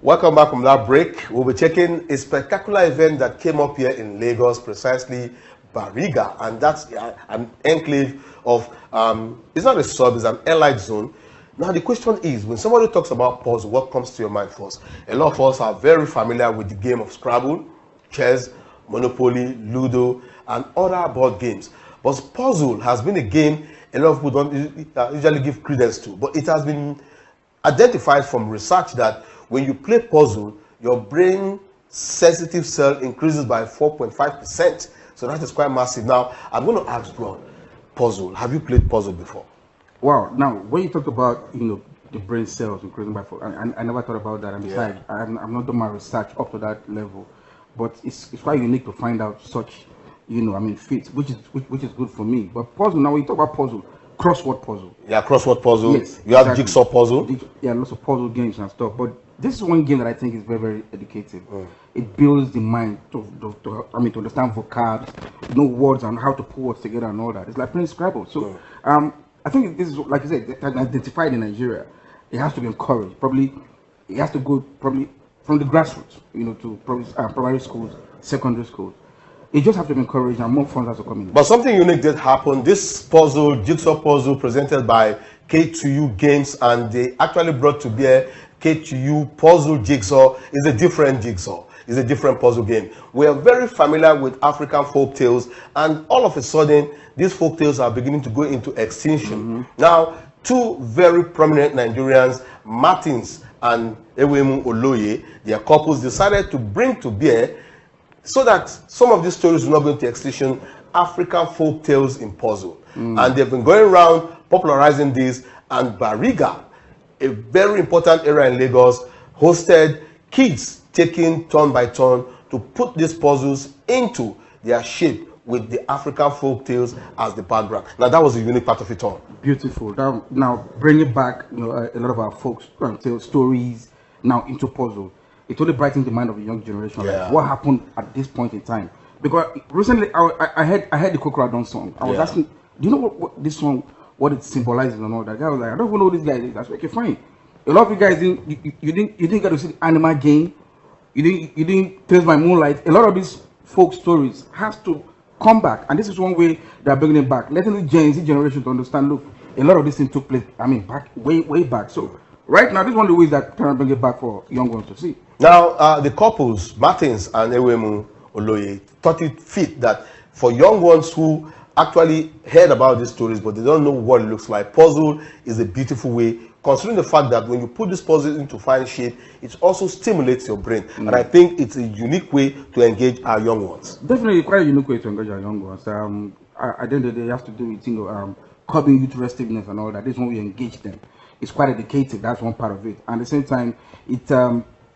Welcome back from that break. We'll be checking a spectacular event that came up here in Lagos, precisely Bariga, and that's an enclave of, it's not a sub, it's an airlight zone. Now the question is, when somebody talks about puzzle, what comes to your mind first? A lot of us are very familiar with the game of Scrabble, chess, Monopoly, Ludo, and other board games. But puzzle has been a game a lot of people don't usually give credence to, but it has been identified from research that when you play puzzle, your brain sensitive cell increases by 4.5%. So that is quite massive. Now, I'm going to ask Ron, puzzle. Have you played puzzle before? Wow. Now, when you talk about, the brain cells increasing by 4, I never thought about that. And besides, I'm not doing my research up to that level. But it's quite unique to find out such, feats, which is good for me. But puzzle, now when you talk about puzzle, crossword puzzle. Yeah, crossword puzzle. Yes. You have jigsaw puzzle. Yeah, lots of puzzle games and stuff. But this is one game that I think is very, very educative. It builds the mind to understand vocabs, know words and how to put words together and all that. It's like playing Scrabble. So I think this is, like you said, identified in Nigeria. It has to be encouraged. Probably it has to go from the grassroots, to probably primary schools, secondary schools. It just has to be encouraged and more funds has to come in. But something unique did happen. This puzzle, jigsaw puzzle, presented by K2U Games, and they actually brought to bear K2U Puzzle Jigsaw. Is a different jigsaw. It's a different puzzle game. We are very familiar with African folk tales, and all of a sudden, these folk tales are beginning to go into extinction. Now, two very prominent Nigerians, Martins and Ewemu Oloye, their couples decided to bring to bear, so that some of these stories will not go into extinction, African folk tales in puzzle. And they've been going around popularizing this, and Bariga, a very important area in Lagos, hosted kids taking turn by turn to put these puzzles into their shape with the African folk tales as the background. Now that was a unique part of it all. Beautiful. Now bringing back a lot of our folk tales stories now into puzzle. It really brightens the mind of the young generation. Yeah. Like, what happened at this point in time? Because recently I heard the Kokradon song. I was asking, do you know what this song, what it symbolizes and all that? Guy was like, I don't even know who this guy is. That's okay, fine. A lot of you guys didn't get to see the animal game. You didn't taste my moonlight. A lot of these folk stories has to come back, and this is one way they are bringing it back, letting the Gen Z generation to understand. Look, a lot of this thing took place. Back way back. So right now, this is one of the ways that can bring it back for young ones to see. Now, the couples, Martins and Ewemu Oloye, thought it fit that for young ones who actually heard about these stories, but they don't know what it looks like, puzzle is a beautiful way, considering the fact that when you put this puzzle into fine shape, it also stimulates your brain. And I think it's a unique way to engage our young ones. Definitely quite a unique way to engage our young ones. At the end of the day, it has to do with curbing youth restiveness and all that. This is when we engage them. It's quite educative. That's one part of it. And at the same time,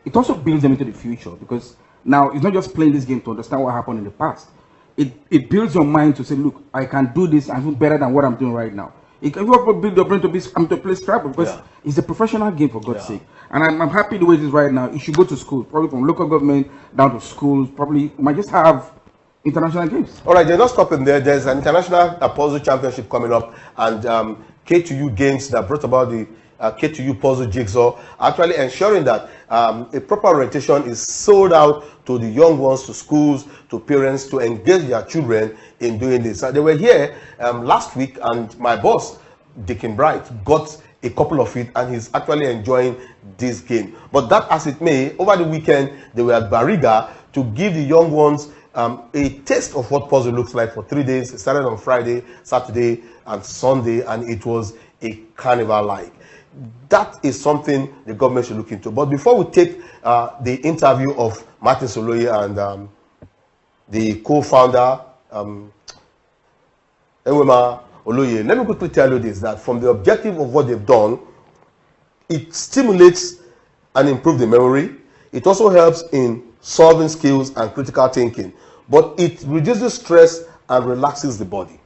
it also builds them into the future, because now it's not just playing this game to understand what happened in the past. It builds your mind to say, look, I can do this and do better than what I'm doing right now. It can also build your brain to play Scrabble, because it's a professional game, for God's sake. And I'm happy the way it is right now. You should go to school, probably from local government down to schools. Probably might just have international games. All right, they're not stopping there. There's an international puzzle championship coming up, and K2U Games that brought about the K2U Puzzle Jigsaw, actually ensuring that a proper orientation is sold out to the young ones, to schools, to parents, to engage their children in doing this. They were here last week, and my boss, Dickin Bright, got a couple of it, and he's actually enjoying this game. But that as it may, over the weekend, they were at Bariga to give the young ones a taste of what puzzle looks like for 3 days. It started on Friday, Saturday, and Sunday, and it was a carnival-like. That is something the government should look into. But before we take the interview of Martin Oloye and the co-founder, Ewema Oloye, let me quickly tell you this, that from the objective of what they've done, it stimulates and improves the memory. It also helps in solving skills and critical thinking. But it reduces stress and relaxes the body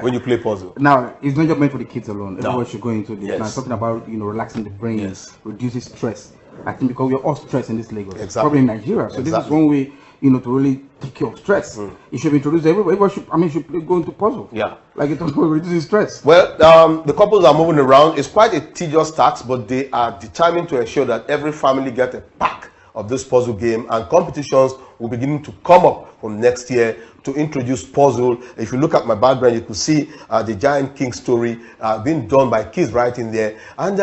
when you play puzzle. Now, it's not just meant for the kids alone. Everyone should go into this. Yes. Now, talking about relaxing the brain, reduces stress. I think because we're all stressed in this Lagos, probably in Nigeria. So this is one way you know, to really take care of stress. It should be introduced. Everybody should, I mean, should go into puzzle. Yeah. Like it reduces stress. Well, the couples are moving around. It's quite a tedious task, but they are determined to ensure that every family gets a pack of this puzzle game, and competitions will begin to come up from next year to introduce puzzle. If you look at my background, you could see the Giant King story being done by kids right in there. And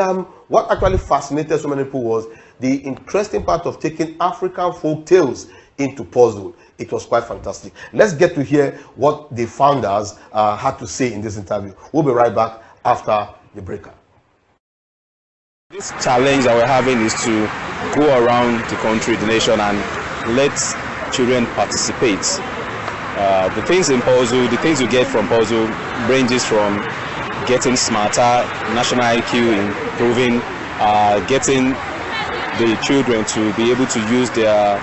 what actually fascinated so many people was the interesting part of taking African folk tales into puzzle. It was quite fantastic. Let's get to hear what the founders had to say in this interview. We'll be right back after the break. This challenge that we're having is to go around the country, the nation, and let children participate. The things in puzzle, the things you get from puzzle ranges from getting smarter, national IQ improving, getting the children to be able to use their,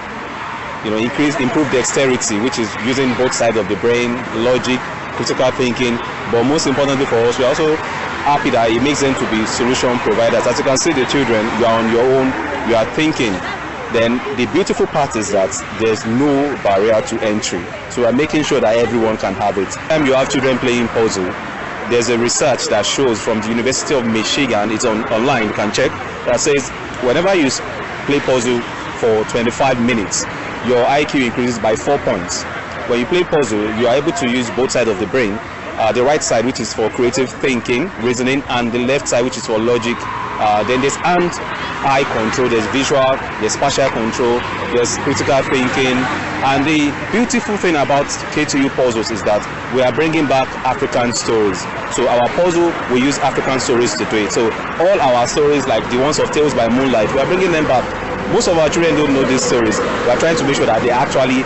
improve dexterity, which is using both sides of the brain, logic, critical thinking. But most importantly for us, we're also happy that it makes them to be solution providers. As you can see, the children, you are on your own, you are thinking. Then the beautiful part is that there's no barrier to entry. So we're making sure that everyone can have it. Anytime you have children playing puzzle, there's a research that shows from the University of Michigan, it's online, you can check, that says whenever you play puzzle for 25 minutes, your IQ increases by 4 points. When you play puzzle, you are able to use both sides of the brain. The right side, which is for creative thinking, reasoning, and the left side, which is for logic. Then there's hand-eye control, there's visual, there's spatial control, there's critical thinking. And the beautiful thing about K2U puzzles is that we are bringing back African stories. So our puzzle, we use African stories to do it. So all our stories, like the ones of Tales by Moonlight, we are bringing them back. Most of our children don't know these stories. We are trying to make sure that they actually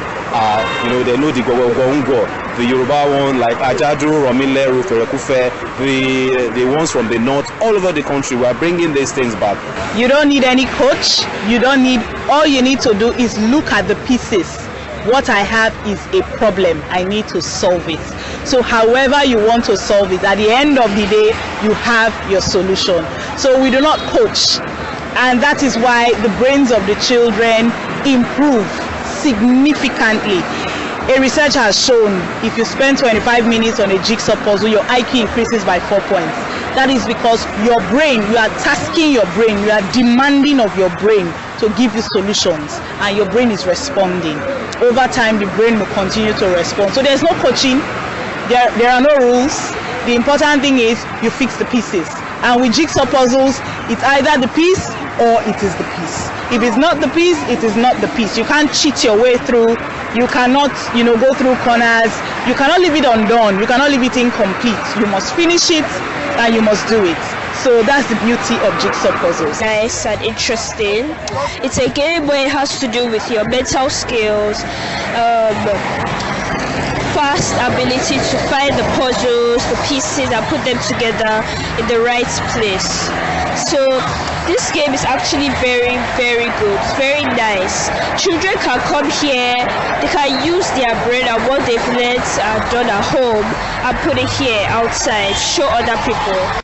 they know the Gogongo, the Yoruba one, like Ajadu, Romile, Ruferekufe, the ones from the north, all over the country. We are bringing these things back. You don't need any coach. All you need to do is look at the pieces. What I have is a problem. I need to solve it. So however you want to solve it, at the end of the day, you have your solution. So we do not coach. And that is why the brains of the children improve significantly. A research has shown if you spend 25 minutes on a jigsaw puzzle, your IQ increases by 4 points. That is because your brain, you are tasking your brain, you are demanding of your brain to give you solutions, and your brain is responding. Over time, the brain will continue to respond. So there's no coaching, there are no rules. The important thing is you fix the pieces. And with jigsaw puzzles, it's either the piece or it is the piece. If it's not the piece, it is not the piece. You can't cheat your way through. You cannot, go through corners. You cannot leave it undone. You cannot leave it incomplete. You must finish it and you must do it. So that's the beauty of jigsaw puzzles. Nice and interesting. It's a game where it has to do with your mental skills, fast ability to find the puzzles, the pieces, and put them together in the right place. So this game is actually very, very good. It's very nice. Children can come here, they can use their brain and what they've learned and done at home and put it here outside, show other people.